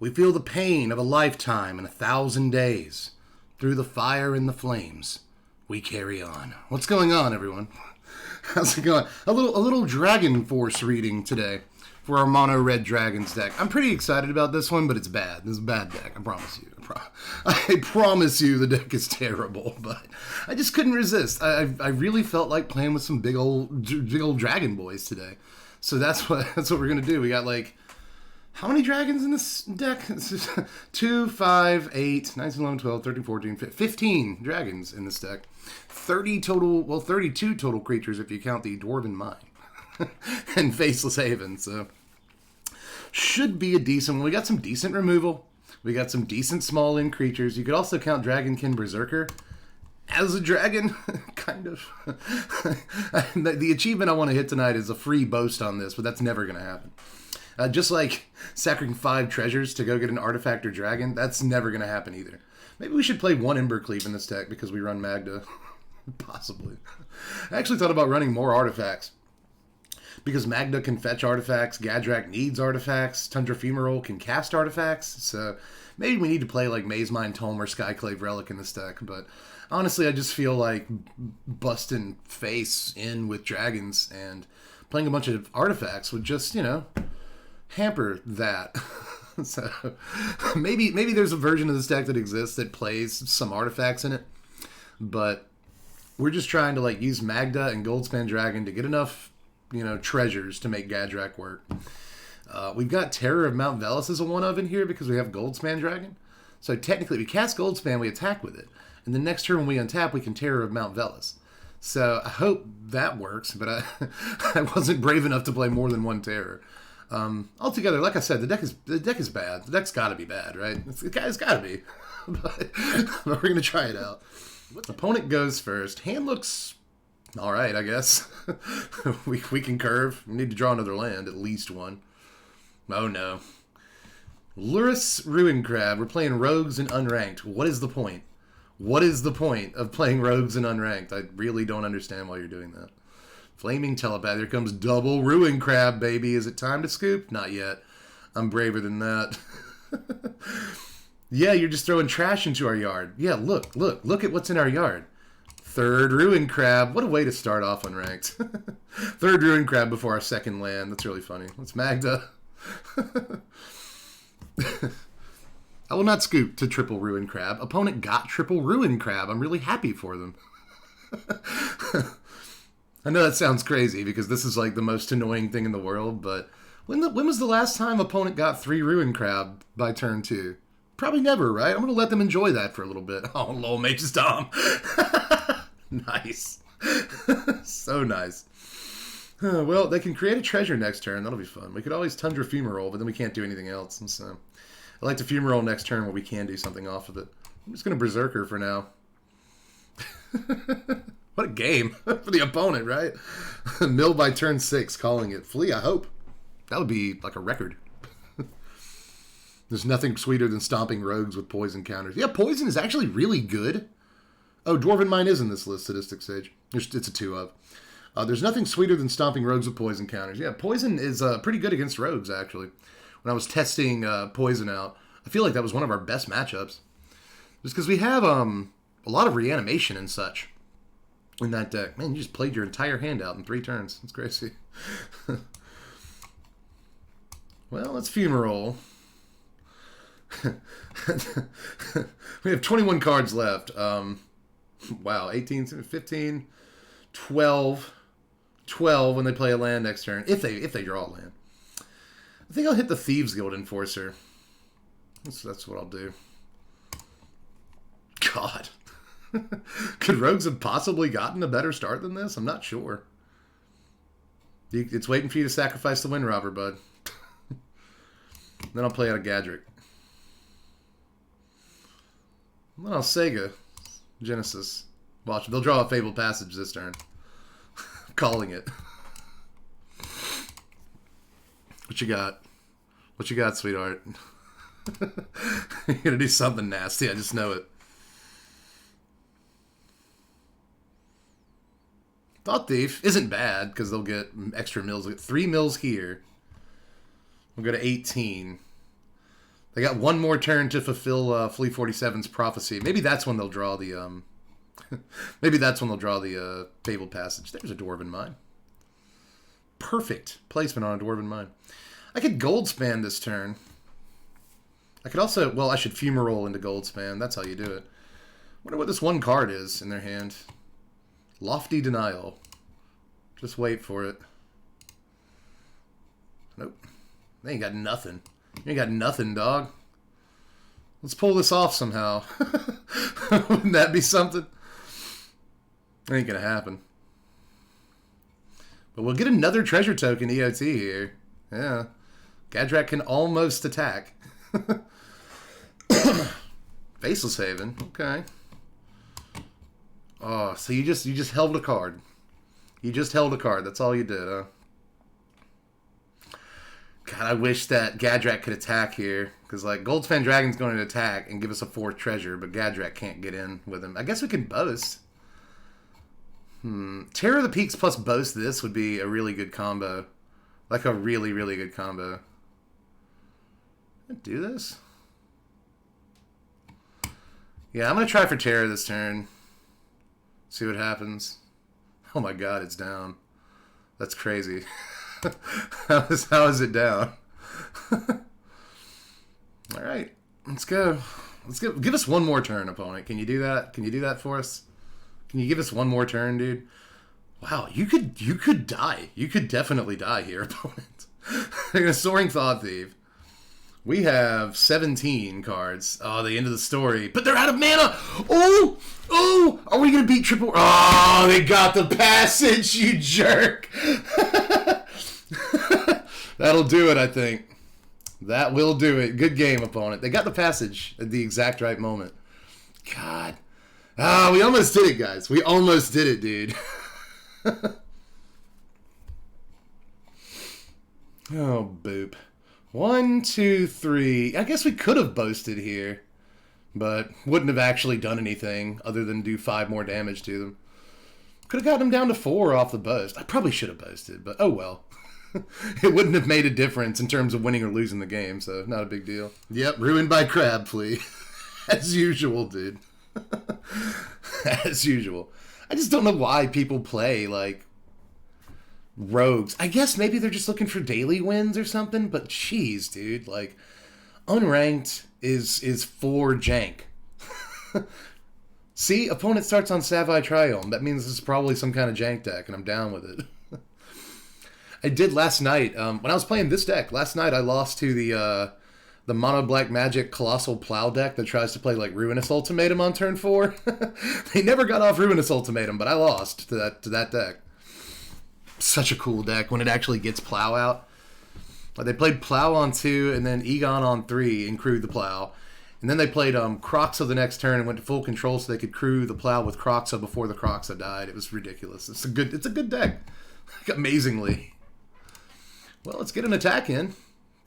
We feel the pain of a lifetime and 1,000 days. Through the fire and the flames, we carry on. What's going on, everyone? How's it going? A little Dragon Force reading today for our Mono Red Dragons deck. I'm pretty excited about this one, but it's bad. This is a bad deck, I promise you. I promise you the deck is terrible, but I just couldn't resist. I really felt like playing with some big old dragon boys today. So that's what we're going to do. We got like, how many dragons in this deck? 2, 5, 8, 9, 11, 12, 13, 14, 15 dragons in this deck. 30 total, well, 32 total creatures if you count the Dwarven Mine and Faceless Haven. So should be a decent one. We got some decent removal. We got some decent small in creatures. You could also count Dragonkin Berserker as a dragon, kind of. The achievement I want to hit tonight is a free boast on this, but that's never going to happen. Just like sacrificing 5 treasures to go get an artifact or dragon, that's never going to happen either. Maybe we should play 1 Embercleave in this deck because we run Magda. Possibly. I actually thought about running more artifacts. Because Magda can fetch artifacts, Gadrak needs artifacts, Tundra Femoral can cast artifacts, so maybe we need to play like Mazemind Tome or Skyclave Relic in this deck, but honestly I just feel like busting face in with dragons and playing a bunch of artifacts would just, you know, hamper that. So maybe there's a version of this deck that exists that plays some artifacts in it, but we're just trying to like use Magda and Goldspan Dragon to get enough, you know, treasures to make Gadrak work. We've got Terror of Mount Velus as a one-of in here because we have Goldspan Dragon. So technically, we cast Goldspan, we attack with it. And the next turn when we untap, we can Terror of Mount Velus. So I hope that works, but I wasn't brave enough to play more than 1 Terror. Altogether, like I said, the deck is bad. The deck's got to be bad, right? It's got to be. but we're going to try it out. Opponent goes first. Hand looks all right, I guess. we can curve. We need to draw another land, at least one. Oh, no. Lurrus Ruin Crab. We're playing Rogues and Unranked. What is the point? What is the point of playing Rogues and Unranked? I really don't understand why you're doing that. Flaming Telepath. Here comes double Ruin Crab, baby. Is it time to scoop? Not yet. I'm braver than that. Yeah, you're just throwing trash into our yard. Yeah, look at what's in our yard. 3rd Ruin Crab. What a way to start off unranked. 3rd Ruin Crab before our 2nd land. That's really funny. That's Magda. I will not scoop to triple Ruin Crab. Opponent got triple Ruin Crab. I'm really happy for them. I know that sounds crazy because this is like the most annoying thing in the world, but when was the last time opponent got 3 Ruin Crab by turn 2? Probably never, right? I'm going to let them enjoy that for a little bit. Oh, lol, Mage's Dom. Nice. So nice. Well, they can create a treasure next turn. That'll be fun. We could always Tundra Femoral, but then we can't do anything else. And so I like to Femoral next turn where we can do something off of it. I'm just going to Berserker for now. What a game for the opponent, right? Mill by turn 6, calling it. Flee, I hope. That would be like a record. There's nothing sweeter than stomping rogues with poison counters. Yeah, poison is actually really good. Oh, Dwarven Mine is in this list, Sadistic Sage. It's a 2 of. There's nothing sweeter than stomping rogues with poison counters. Yeah, poison is pretty good against rogues, actually. When I was testing poison out, I feel like that was one of our best matchups. Just because we have a lot of reanimation and such in that deck. Man, you just played your entire hand out in 3 turns. That's crazy. Well, let's Funeral. We have 21 cards left. Wow, 18, 15, 12 when they play a land next turn. If they draw a land. I think I'll hit the Thieves Guild Enforcer. That's what I'll do. God. Could Rogues have possibly gotten a better start than this? I'm not sure. It's waiting for you to sacrifice the Wind Robber, bud. Then I'll play out a Gadrak. And then I'll Sega Genesis. Watch, they'll draw a Fabled Passage this turn. Calling it. What you got? What you got, sweetheart? You're gonna do something nasty, I just know it. Thought Thief isn't bad, because they'll get extra mills. They'll get 3 mills here. We'll go to 18. They got one more turn to fulfill Flea 47's prophecy. Maybe that's when they'll draw the maybe that's when they'll draw the Fabled Passage. There's a Dwarven Mine. Perfect placement on a Dwarven Mine. I could Goldspan this turn. I could also, well, I should Fumarole into Goldspan. That's how you do it. Wonder what this one card is in their hand. Lofty Denial. Just wait for it. Nope. They ain't got nothing. You ain't got nothing, dog. Let's pull this off somehow. Wouldn't that be something? That ain't gonna happen. But we'll get another treasure token EOT here. Yeah. Gadrak can almost attack. Faceless Haven. Okay. Oh, so you just held a card. You just held a card. That's all you did, huh? God, I wish that Gadrak could attack here. Because, like, Goldspan Dragon's going to attack and give us a 4th treasure, but Gadrak can't get in with him. I guess we can boast. Terror of the Peaks plus boast this would be a really good combo. Like a really, really good combo. Do this? Yeah, I'm going to try for Terror this turn. See what happens. Oh my god, it's down. That's crazy. How is it down? Alright, let's go. Give us one more turn, opponent. Can you do that? Can you do that for us? Can you give us one more turn, dude? Wow, you could die. You could definitely die here, opponent. A Soaring Thought Thief. We have 17 cards. Oh, the end of the story. But they're out of mana! Oh! Oh! Are we going to beat triple... Oh, they got the passage, you jerk! That'll do it, I think. That will do it. Good game, opponent. They got the passage at the exact right moment. God. Ah, we almost did it, guys. We almost did it, dude. Oh, boop. 1, 2, 3. I guess we could have boasted here, but wouldn't have actually done anything other than do 5 more damage to them. Could have gotten them down to 4 off the boast. I probably should have boasted, but oh well. It wouldn't have made a difference in terms of winning or losing the game, so not a big deal. Yep, ruined by Crab Flea. As usual, dude. As usual. I just don't know why people play, like, rogues. I guess maybe they're just looking for daily wins or something, but jeez, dude, like, unranked is for Jank. See, opponent starts on Savai Triome. That means this is probably some kind of Jank deck, and I'm down with it. I did last night, when I was playing this deck, last night I lost to the Mono Black Magic Colossal Plow deck that tries to play, like, Ruinous Ultimatum on turn 4. They never got off Ruinous Ultimatum, but I lost to that deck. Such a cool deck when it actually gets Plow out. Like, they played Plow on 2 and then Egon on 3 and crewed the Plow. And then they played Croxa the next turn and went to full control so they could crew the Plow with Croxa before the Croxa died. It was ridiculous. It's a good deck. Amazingly. Well, let's get an attack in.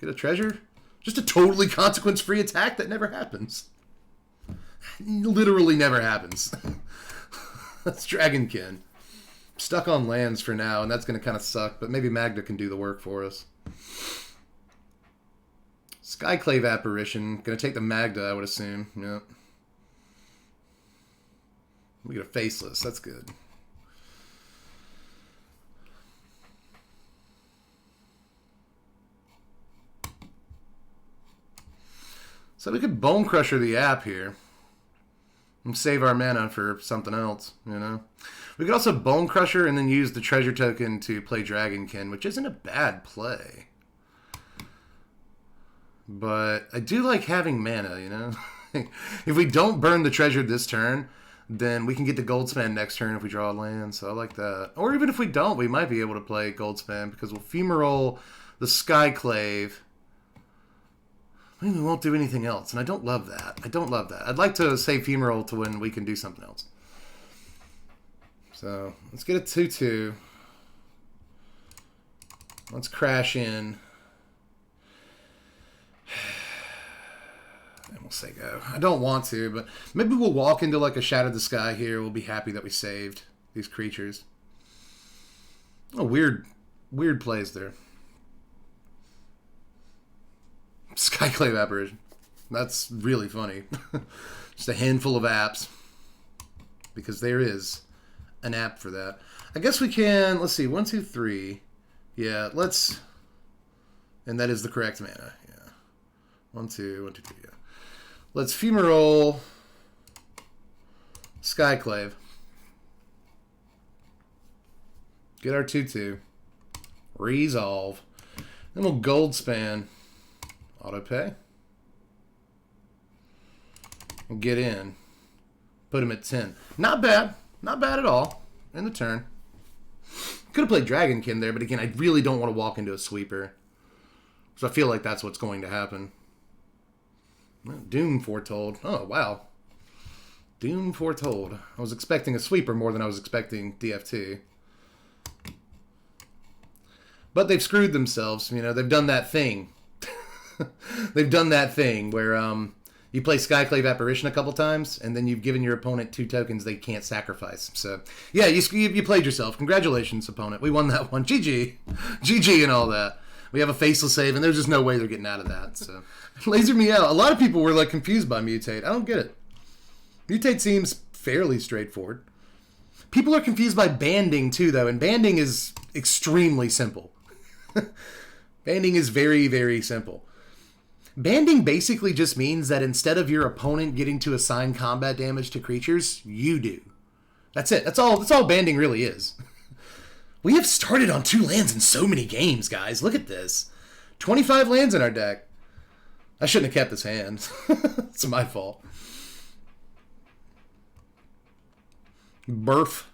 Get a treasure. Just a totally consequence-free attack that never happens. Literally never happens. That's Dragonkin. Stuck on lands for now, and that's going to kind of suck, but maybe Magda can do the work for us. Skyclave Apparition. Going to take the Magda, I would assume. Yep. We get a Faceless. That's good. So we could Bone Crusher the app here and save our mana for something else, you know? We could also Bone Crusher and then use the treasure token to play Dragonkin, which isn't a bad play. But I do like having mana, you know? If we don't burn the treasure this turn, then we can get the Goldspan next turn if we draw a land, so I like that. Or even if we don't, we might be able to play Goldspan because we'll Fumarole the Skyclave. I mean, we won't do anything else, and I don't love that. I don't love that. I'd like to save Fumarole to when we can do something else. So, let's get a 2-2. Let's crash in. And we'll say go. I don't want to, but maybe we'll walk into like a Shadow the Sky here. We'll be happy that we saved these creatures. Oh, weird plays there. Skyclave Apparition. That's really funny. Just a handful of apps. Because there is an app for that. I guess we can, let's see, 1, 2, 3. Yeah, let's, and that is the correct mana. Yeah. 1, 2, 1, 2, 3, yeah. Let's Fumarole, Skyclave. Get our 2/2. Resolve. Then we'll Goldspan. Autopay. And get in. Put him at 10. Not bad. Not bad at all. In the turn. Could have played Dragonkin there, but again, I really don't want to walk into a sweeper. So I feel like that's what's going to happen. Doom Foretold. Oh, wow. Doom Foretold. I was expecting a sweeper more than I was expecting DFT. But they've screwed themselves. You know, they've done that thing. They've done that thing where you play Skyclave Apparition a couple times, and then you've given your opponent 2 tokens they can't sacrifice. So, yeah, you played yourself. Congratulations, opponent. We won that one. GG. GG and all that. We have a faceless save, and there's just no way they're getting out of that. So, laser me out. A lot of people were like confused by Mutate. I don't get it. Mutate seems fairly straightforward. People are confused by banding too, though, and banding is extremely simple. Banding is very, very simple. Banding basically just means that instead of your opponent getting to assign combat damage to creatures, you do. That's it. That's all banding really is. We have started on 2 lands in so many games, guys. Look at this. 25 lands in our deck. I shouldn't have kept this hand. It's my fault. Birth.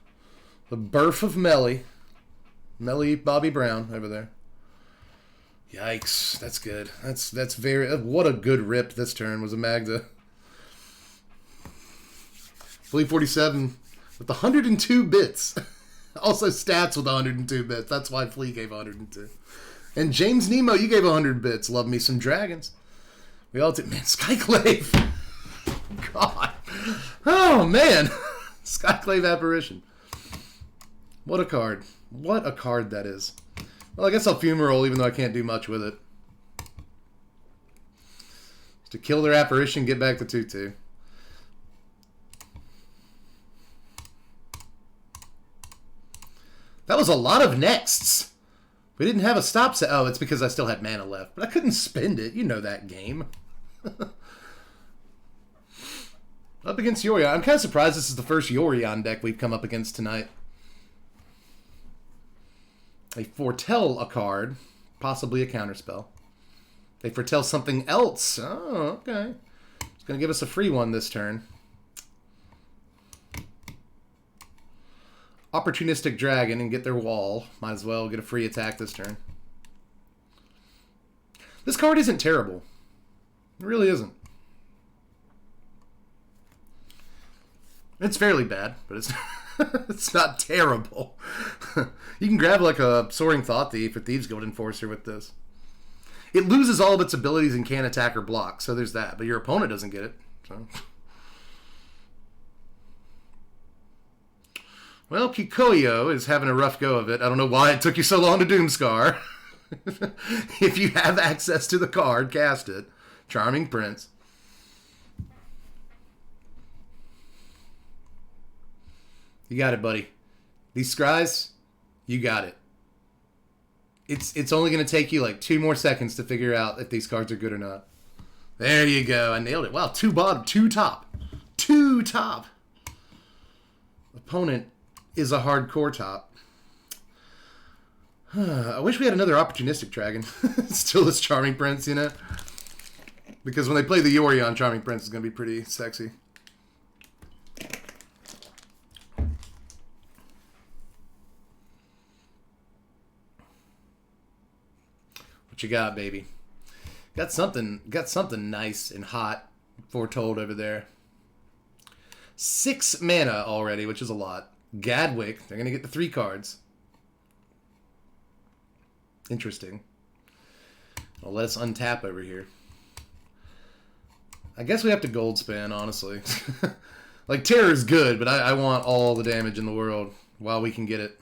The birth of Melly. Melly Bobby Brown over there. Yikes. That's good. That's very... What a good rip this turn was a Magda. Flea 47 with 102 bits. Also stats with 102 bits. That's why Flea gave 102. And James Nemo, you gave 100 bits. Love me some dragons. We all did. Man, Skyclave. God. Oh, man. Skyclave Apparition. What a card. What a card that is. Well, I guess I'll Fumarole even though I can't do much with it. To kill their Apparition, get back to 2/2. That was a lot of nexts. We didn't have a stop set. Oh, it's because I still had mana left. But I couldn't spend it. You know that game. Up against Yorion. I'm kind of surprised this is the first Yorion deck we've come up against tonight. They foretell a card, possibly a counterspell. They foretell something else. Oh, okay. It's going to give us a free one this turn. Opportunistic Dragon and get their wall. Might as well get a free attack this turn. This card isn't terrible. It really isn't. It's fairly bad, but it's it's not terrible. You can grab like a Soaring Thought Thief or Thieves Guild Enforcer with this. It loses all of its abilities and can't attack or block, so there's that. But your opponent doesn't get it. So. Well, Kikoyo is having a rough go of it. I don't know why it took you so long to Doomscar. If you have access to the card, cast it. Charming Prince. You got it, buddy. These scries, you got it. It's only going to take you like 2 more seconds to figure out if these cards are good or not. There you go. I nailed it. Wow, 2 bottom, 2 top. 2 top. Opponent is a hardcore top. I wish we had another Opportunistic Dragon. Still this Charming Prince, you know? Because when they play the Yorion, Charming Prince is going to be pretty sexy. What you got, baby? Got something nice and hot foretold over there. 6 mana already, which is a lot. Gadwick, they're going to get the 3 cards. Interesting. Well, let us untap over here. I guess we have to Goldspan, honestly. Like, Terror is good, but I want all the damage in the world while we can get it.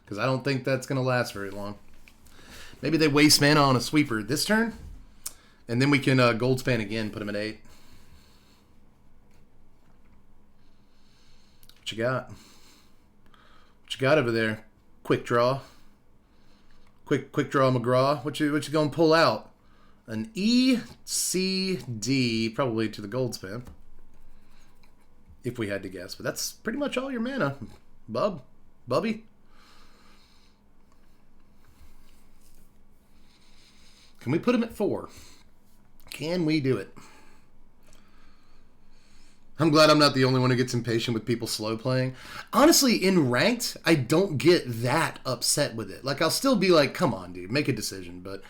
Because I don't think that's going to last very long. Maybe they waste mana on a sweeper this turn. And then we can Goldspan again, put him at 8. What you got? What you got over there? Quick draw. Quick draw McGraw. What you gonna pull out? An ECD, probably to the Goldspan. If we had to guess. But that's pretty much all your mana. Bubby. Can we put him at 4? Can we do it? I'm glad I'm not the only one who gets impatient with people slow playing. Honestly, in ranked, I don't get that upset with it. Like, I'll still be like, come on, dude, make a decision. But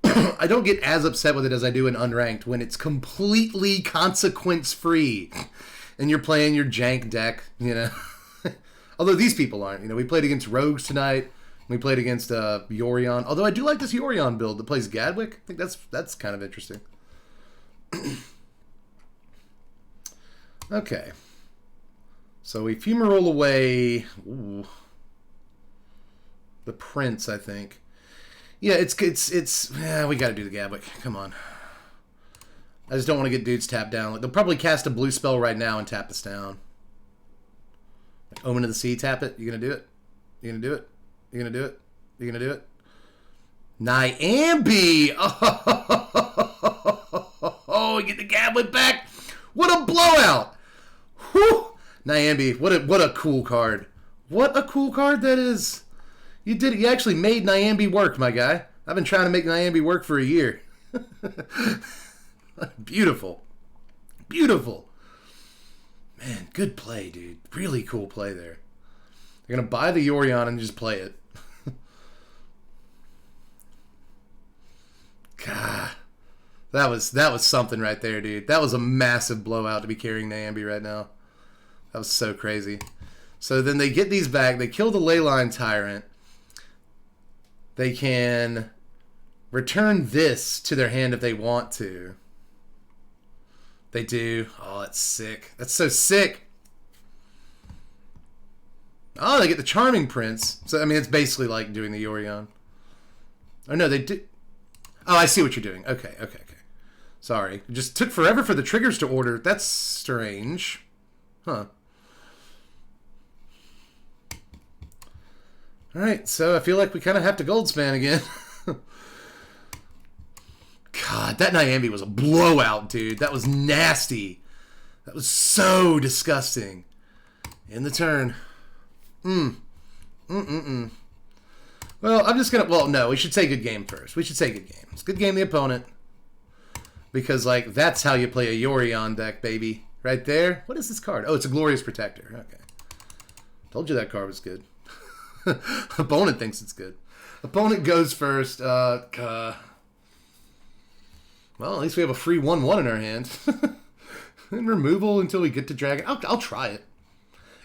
I don't get as upset with it as I do in unranked when it's completely consequence-free and you're playing your jank deck, you know. Although these people aren't. You know, we played against Rogues tonight. We played against Yorion. Although I do like this Yorion build that plays Gadwick. I think that's kind of interesting. Okay. So we fumarole away the Prince, I think. Yeah, it's we got to do the Gadwick. Come on. I just don't want to get dudes tapped down. Like, they'll probably cast a blue spell right now and tap us down. Like, Omen of the Sea, tap it. You gonna do it? You gonna do it? You gonna do it? You gonna do it? Nyambi! Oh, we get the Gadwick back. What a blowout! Whew! Nyambi, what a cool card. What a cool card that is. You did it. You actually made Nyambi work, my guy. I've been trying to make Nyambi work for a year. Beautiful. Beautiful. Man, good play, dude. Really cool play there. They're going to buy the Yorion and just play it. God. That was something right there, dude. That was a massive blowout to be carrying Nyambi right now. That was so crazy. So then they get these back. They kill the Leyline Tyrant. They can return this to their hand if they want to. They do. Oh, that's sick. That's so sick. Oh, they get the Charming Prince. So, I mean, it's basically like doing the Yorion. Oh, no, they do. Oh, I see what you're doing. Okay. Sorry. It just took forever for the triggers to order. That's strange. Huh. Alright, so I feel like we kind of have to Goldspan again. God, that Nyambi was a blowout, dude. That was nasty. That was so disgusting. In the turn. Well, I'm just going to... Well, no, we should say good game first. We should say good game. It's good game the opponent. Because, like, that's how you play a Yorion deck, baby. Right there. What is this card? Oh, it's a Glorious Protector. Okay. Told you that card was good. Opponent thinks it's good. Opponent goes first. Well, at least we have a free 1/1 in our hand. And removal until we get to Dragon. I'll try it.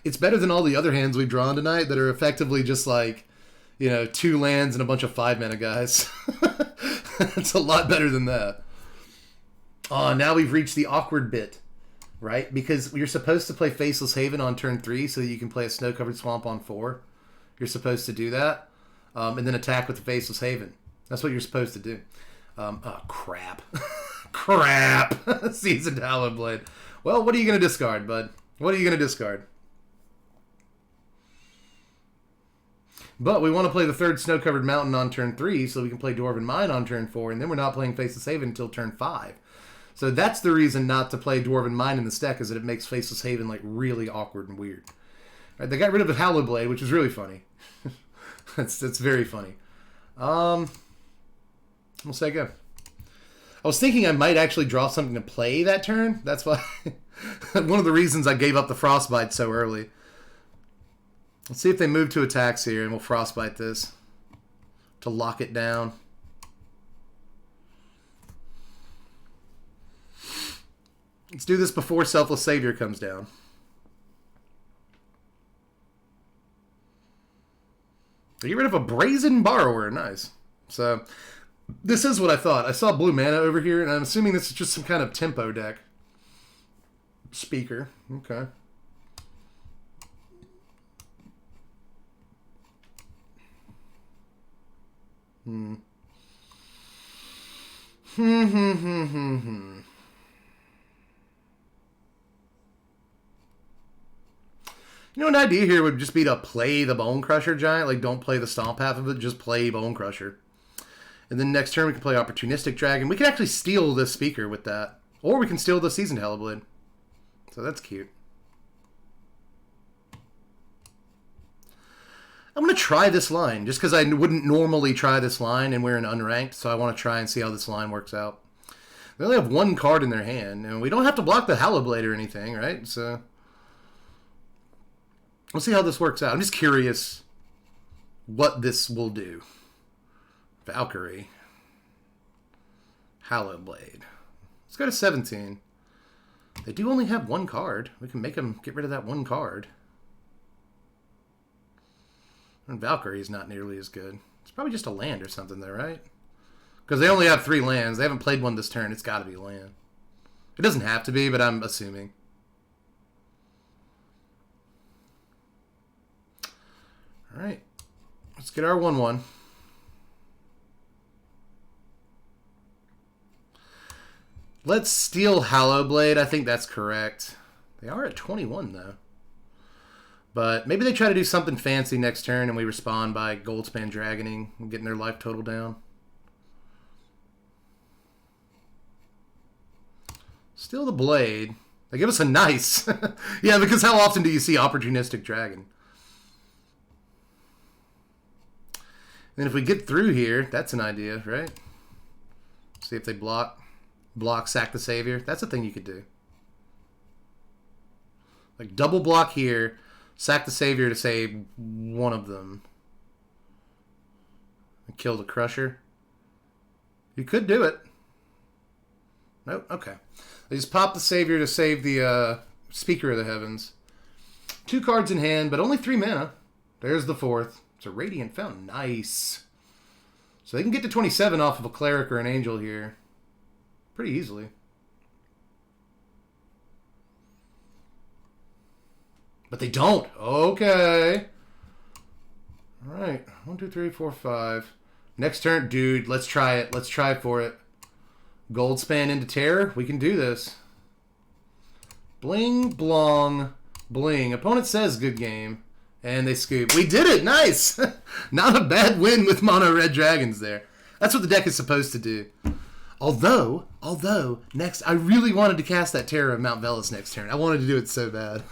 It's better than all the other hands we've drawn tonight that are effectively just like, you know, 2 lands and a bunch of 5-mana guys. It's a lot better than that. Oh, now we've reached the awkward bit, right? Because you're supposed to play Faceless Haven on turn 3 so that you can play a Snow-Covered Swamp on 4. You're supposed to do that, and then attack with the Faceless Haven. That's what you're supposed to do. Oh, crap. Crap! Seasoned Hallowed Blade. Well, what are you going to discard, bud? What are you going to discard? But we want to play the 3rd Snow-Covered Mountain on turn 3 so we can play Dwarven Mine on turn 4, and then we're not playing Faceless Haven until turn 5. So that's the reason not to play Dwarven Mine in this deck, is that it makes Faceless Haven like really awkward and weird. Right, they got rid of the Hallowed Blade, which is really funny. That's very funny. We'll say go. I was thinking I might actually draw something to play that turn. That's why one of the reasons I gave up the Frostbite so early. Let's see if they move to attacks here, and we'll Frostbite this to lock it down. Let's do this before Selfless Savior comes down. They get rid of a Brazen Borrower. Nice. So, this is what I thought. I saw blue mana over here, and I'm assuming this is just some kind of tempo deck. Speaker. Okay. You know, an idea here would just be to play the Bone Crusher Giant. Like, don't play the Stomp half of it, just play Bone Crusher. And then next turn we can play Opportunistic Dragon. We can actually steal this Speaker with that. Or we can steal the Seasoned Hellblade. So that's cute. I'm going to try this line, just because I wouldn't normally try this line, and we're in unranked, so I want to try and see how this line works out. They only have one card in their hand, and we don't have to block the Hellblade or anything, right? So we'll see how this works out. I'm just curious what this will do. Valkyrie. Hellblade. Let's go to 17. They do only have one card. We can make them get rid of that one card. And Valkyrie is not nearly as good. It's probably just a land or something there, right? Because they only have 3 lands. They haven't played one this turn. It's got to be a land. It doesn't have to be, but I'm assuming. All right. Let's get our 1/1. Let's steal Hellblade. I think that's correct. They are at 21, though. But maybe they try to do something fancy next turn and we respond by Goldspan Dragoning and getting their life total down. Steal the Blade. They give us a nice. Yeah, because how often do you see Opportunistic Dragon? And if we get through here, that's an idea, right? See if they block. Block, sack the Savior. That's a thing you could do. Like double block here, sack the Savior to save one of them. And kill the Crusher. You could do it. Nope, okay. They just pop the Savior to save the Speaker of the Heavens. 2 cards in hand, but only 3 mana. There's the 4th. It's a Radiant Fountain. Nice. So they can get to 27 off of a Cleric or an Angel here. Pretty easily. But they don't. Okay. All right. 1, 2, 3, 4, 5. Next turn, dude. Let's try it. Let's try for it. Goldspan into Terror. We can do this. Bling, blong, bling. Opponent says good game. And they scoop. We did it. Nice. Not a bad win with mono red dragons there. That's what the deck is supposed to do. Although, next, I really wanted to cast that Terror of Mount Velus next turn. I wanted to do it so bad.